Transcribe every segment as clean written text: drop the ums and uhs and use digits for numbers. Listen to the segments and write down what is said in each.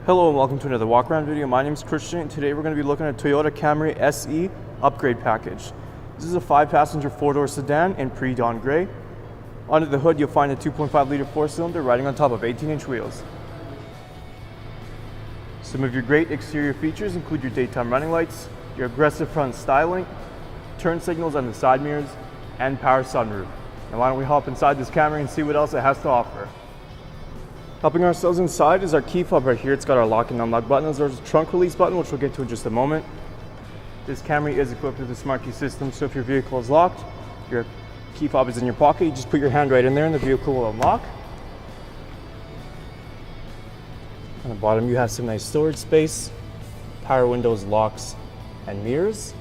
Hello and welcome to another walk around video. My name is Christian and today we're going to be looking at Toyota Camry SE upgrade package. This is a 5-passenger 4-door sedan in pre-dawn gray. Under the hood you'll find a 2.5 liter 4-cylinder riding on top of 18-inch wheels. Some of your great exterior features include your daytime running lights, your aggressive front styling, turn signals on the side mirrors, and power sunroof. Now why don't we hop inside this Camry and see what else it has to offer. Helping ourselves inside is our key fob right here. It's got our lock and unlock buttons. There's a trunk release button, which we'll get to in just a moment. This Camry is equipped with a smart key system, so if your vehicle is locked, your key fob is in your pocket, you just put your hand right in there and the vehicle will unlock. On the bottom you have some nice storage space, power windows, locks, and mirrors.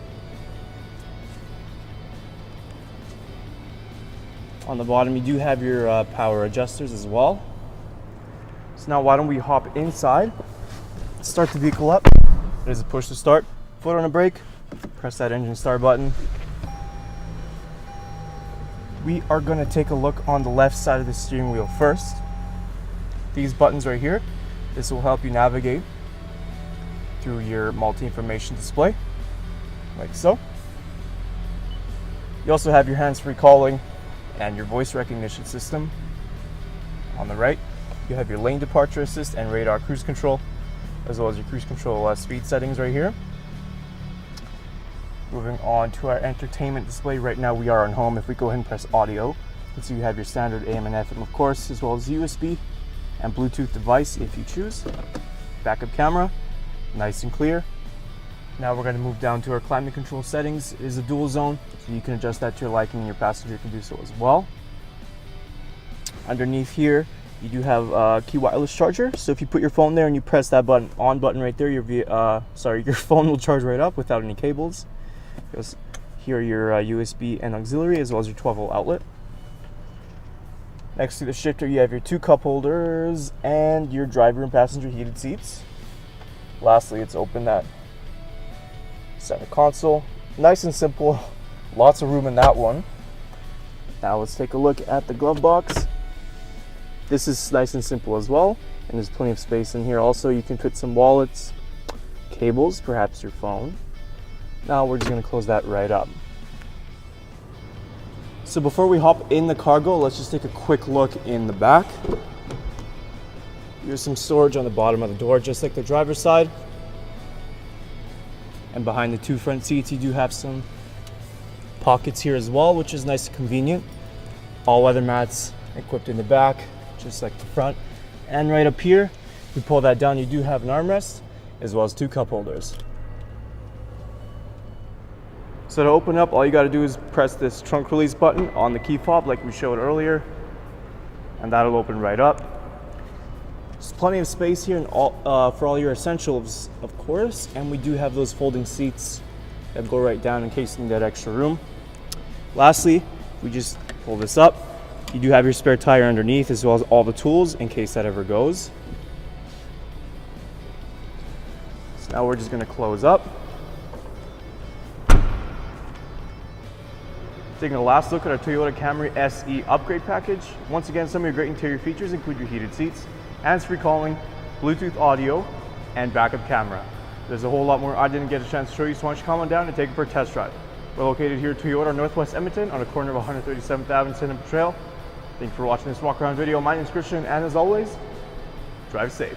On the bottom you do have your power adjusters as well. So now why don't we hop inside, start the vehicle up. There's a push to start, foot on the brake, press that engine start button. We are going to take a look on the left side of the steering wheel first. These buttons right here, this will help you navigate through your multi-information display, like so. You also have your hands-free calling and your voice recognition system. On the right, you have your lane departure assist and radar cruise control, as well as your cruise control speed settings right here. Moving on to our entertainment display. Right now we are on home. If we go ahead and press audio, you can see you have your standard AM and FM, of course, as well as USB and Bluetooth device if you choose. Backup camera, nice and clear. Now we're going to move down to our climate control settings. It is a dual zone, so you can adjust that to your liking and your passenger can do so as well. Underneath here, you do have a key wireless charger, so if you put your phone there and you press that on button right there, your phone will charge right up without any cables. Here are your USB and auxiliary, as well as your 12-volt outlet. Next to the shifter, you have your 2 cup holders and your driver and passenger heated seats. Lastly, let's open that center console. Nice and simple, lots of room in that one. Now let's take a look at the glove box. This is nice and simple as well, and there's plenty of space in here. Also, you can fit some wallets, cables, perhaps your phone. Now we're just going to close that right up. So before we hop in the cargo, let's just take a quick look in the back. Here's some storage on the bottom of the door, just like the driver's side. And behind the 2 front seats, you do have some pockets here as well, which is nice and convenient. All weather mats equipped in the back, just like the front. And right up here, you pull that down, you do have an armrest as well as 2 cup holders. So to open up, all you got to do is press this trunk release button on the key fob like we showed earlier, and that'll open right up. There's plenty of space here and for all your essentials, of course, and we do have those folding seats that go right down in case you need that extra room. Lastly, we just pull this up. You do have your spare tire underneath, as well as all the tools in case that ever goes. So now we're just going to close up. Taking a last look at our Toyota Camry SE upgrade package. Once again, some of your great interior features include your heated seats, hands-free calling, Bluetooth audio, and backup camera. There's a whole lot more I didn't get a chance to show you, so why don't you come on down and take it for a test drive. We're located here at Toyota Northwest Edmonton on the corner of 137th Avenue and St.Albert Trail. Thank you for watching this walk around video. My name is Christian, and as always, drive safe.